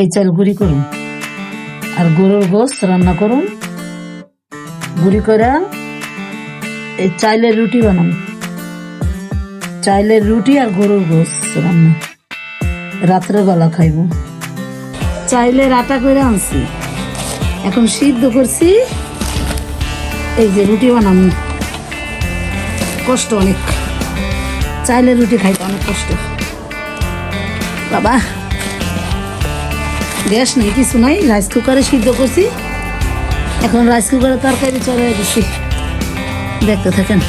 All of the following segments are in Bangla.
এই চাল গুঁড়ি করুন আর গরুর গোশত রান্না করুন, গুঁড়ি করে এই চাইলের রুটি বানান। চাইলের রুটি আর গরুর গোশত রান্না রাত্রে বেলা খাইব। চাইলের আটা করে আনছি, এখন সিদ্ধ করছি। এই যে রুটি বানাবো, কষ্ট অনেক, চাইলের রুটি খাইতে অনেক কষ্ট বাবা। গ্যাস নেই, কিছু নাই, রাইস কুকারে সিদ্ধ করছি। এখন রাইস কুকারে তরকারি চড়াই দিচ্ছি, দেখতে থাকেন।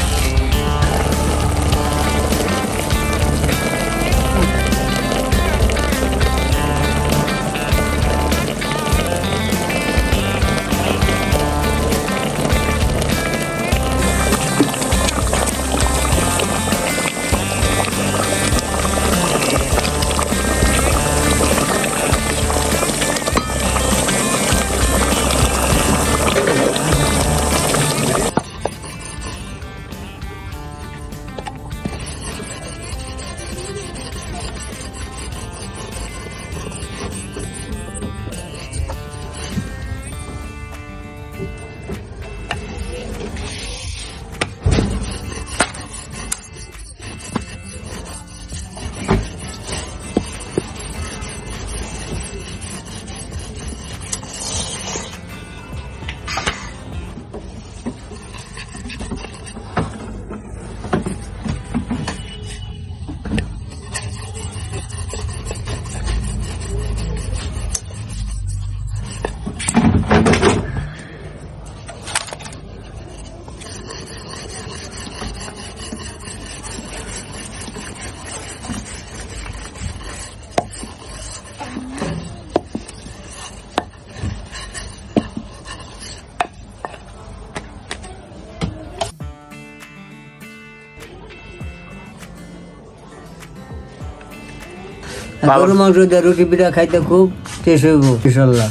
গরু মাংস দিয়ে রুটি পিঠা খাইতে খুব টেস্ট হইব ইনশাল্লাহ।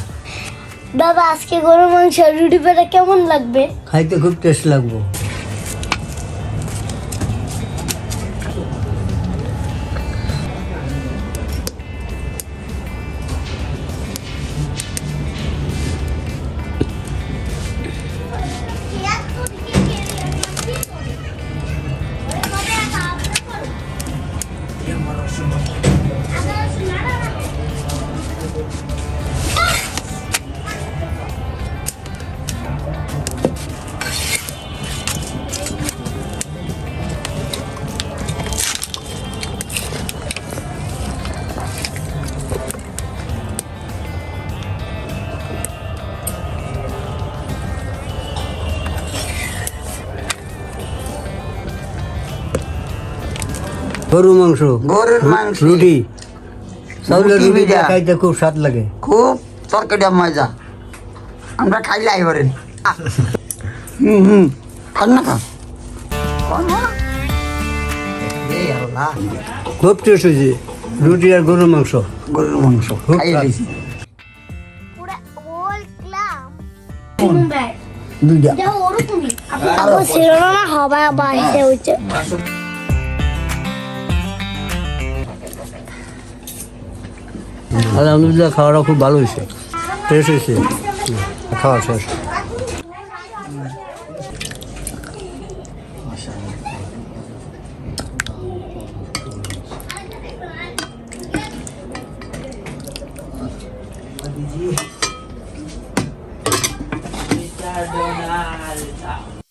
দাদা আজকে গরু মাংস রুটি পিঠা কেমন লাগবে? খাইতে খুব টেস্ট লাগবে। গরুর মাংস রুটি চাউলের রুটি খাইতে খুব স্বাদ লাগে, খুব তরকারিটা মজা আমরা খাইলে আইবারেন খান না খা খুব টেস্ট হয়েছে রুটি আর গরুর মাংস গরুর মাংস খাইয়ে দিয়েছি পুরা হোল ক্লাব দুইটা যাও ওরকমই আপু ছিল না হবা বাইরে হইছে আলহামদুলিল্লাহ খাওয়াটা খুব ভালো হয়েছে টেস্ট হয়েছে খাওয়া শেষ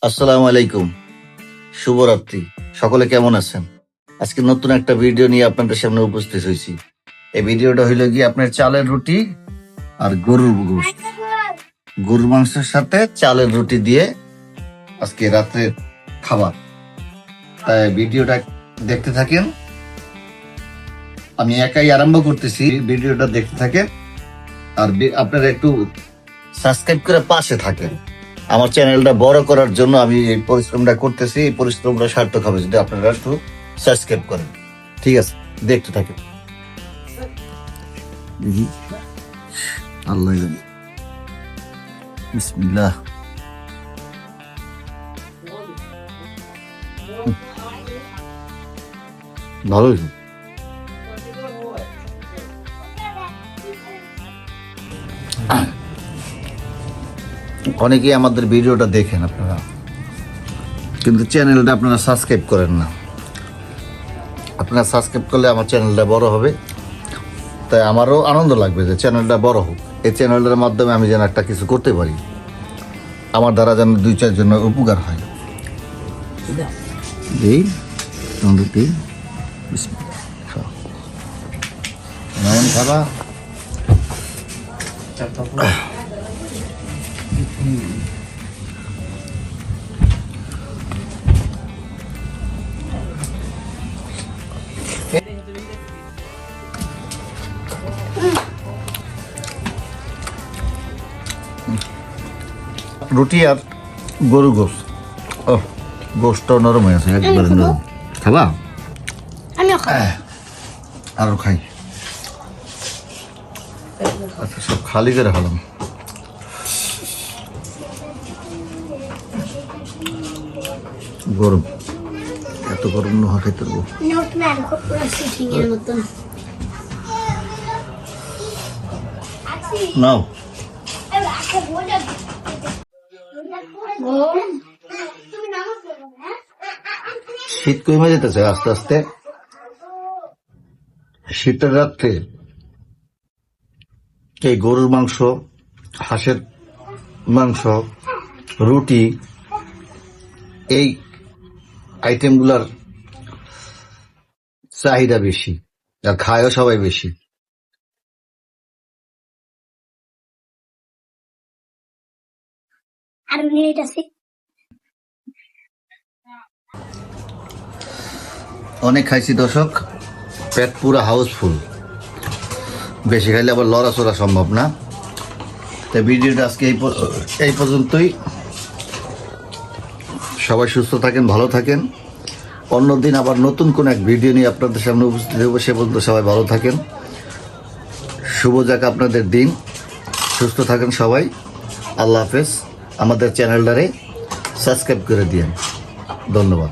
আসসালামু আলাইকুম, শুভরাত্রি। সকলে কেমন আছেন? আজকে নতুন একটা ভিডিও নিয়ে আপনাদের সামনে উপস্থিত হয়েছি। এই ভিডিওটা হইলো গিয়ে আপনার চালের রুটি আর গরুর গোশত, গরুর মাংসের সাথে চালের রুটি দিয়ে আজকে রাত্রে খাবার। তাই ভিডিওটা দেখতে থাকেন। আমি একাই আরম্ভ করতেছি, ভিডিওটা দেখতে থাকেন আর আপনারা একটু সাবস্ক্রাইব করে পাশে থাকেন। আমার চ্যানেলটা বড় করার জন্য আমি এই পরিশ্রমটা করতেছি। এই পরিশ্রমটা সার্থক হবে যদি আপনারা একটু সাবস্ক্রাইব করেন। ঠিক আছে, দেখতে থাকেন। আল্লাহ জানে। বিসমিল্লাহ। ভালো হয়েছে। অনেকেই আমাদের ভিডিওটা দেখেন আপনারা, কিন্তু চ্যানেলটা আপনারা সাবস্ক্রাইব করেন না। আপনারা সাবস্ক্রাইব করলে আমার চ্যানেলটা বড় হবে, তাই আমারও আনন্দ লাগবে যে চ্যানেলটা বড় হোক। এই চ্যানেলটার মাধ্যমে আমি যেন একটা কিছু করতে পারি, আমার দ্বারা যেন 2-4 জনের উপকার হয়। এই তন্দুরি কেমন খাবা? রুটি আর গরু গোশ। ও গোশটাও নরম হয়ে আছে, একবারে নরম। খাবা? আমি খাই আরো খাই। আচ্ছা, সব খালি করে হলাম। গরম, এত গরম নোহা খাইতে পারবো? নোট ম্যান পুরো সিটিং এর মতন নাও। শীত কমে যেতেছে আস্তে আস্তে। শীতের রাত্রে এই গরুর মাংস, হাঁসের মাংস, রুটি, এই আইটেমগুলার চাহিদা বেশি আর খায়ও সবাই বেশি। আর মিনিট আছে অনেক খাইছি দর্শক, পেট পুরো হাউসফুল। বেশি খাইলে আবার লড়াচড়া সম্ভব না। তাই ভিডিওটা আজকে এই পর্যন্তই। সবাই সুস্থ থাকেন, ভালো থাকেন। অন্যদিন আবার নতুন কোন এক ভিডিও নিয়ে আপনাদের সামনে উপস্থিত হবো। সে পর্যন্ত সবাই ভালো থাকেন। শুভ যাক আপনাদের দিন। সুস্থ থাকেন সবাই। আল্লাহ হাফেজ। আমাদের চ্যানেলটারে সাবস্ক্রাইব করে দিয়েন। ধন্যবাদ।